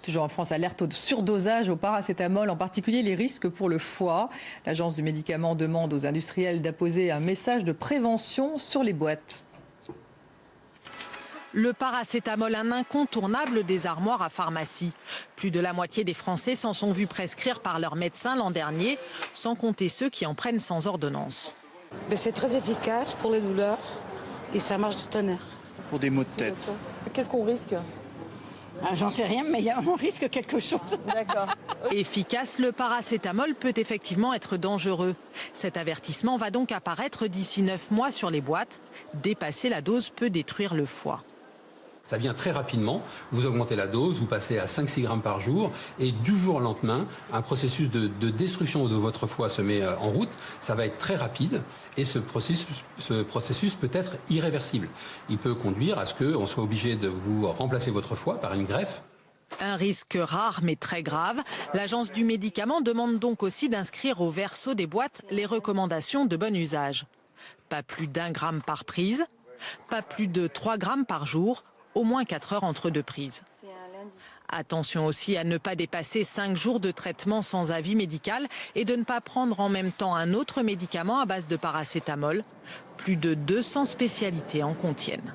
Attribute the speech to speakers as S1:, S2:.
S1: Toujours en France, alerte au surdosage au paracétamol, en particulier les risques pour le foie. L'agence du médicament demande aux industriels d'apposer un message de prévention sur les boîtes.
S2: Le paracétamol, un incontournable des armoires à pharmacie. Plus de la moitié des Français s'en sont vus prescrire par leur médecin l'an dernier, sans compter ceux qui en prennent sans ordonnance.
S3: C'est très efficace pour les douleurs et ça marche du tonnerre.
S4: Pour des maux de tête.
S1: Qu'est-ce qu'on risque?
S3: J'en sais rien, mais on risque quelque chose.
S1: D'accord.
S2: Efficace, le paracétamol peut effectivement être dangereux. Cet avertissement va donc apparaître d'ici 9 mois sur les boîtes. Dépasser la dose peut détruire le foie.
S5: Ça vient très rapidement, vous augmentez la dose, vous passez à 5-6 grammes par jour et du jour au lendemain, un processus de destruction de votre foie se met en route. Ça va être très rapide et ce processus peut être irréversible. Il peut conduire à ce qu'on soit obligé de vous remplacer votre foie par une greffe.
S2: Un risque rare mais très grave. L'agence du médicament demande donc aussi d'inscrire au verso des boîtes les recommandations de bon usage. Pas plus d'1 gramme par prise, pas plus de 3 grammes par jour, au moins 4 heures entre 2 prises. Attention aussi à ne pas dépasser 5 jours de traitement sans avis médical et de ne pas prendre en même temps un autre médicament à base de paracétamol. Plus de 200 spécialités en contiennent.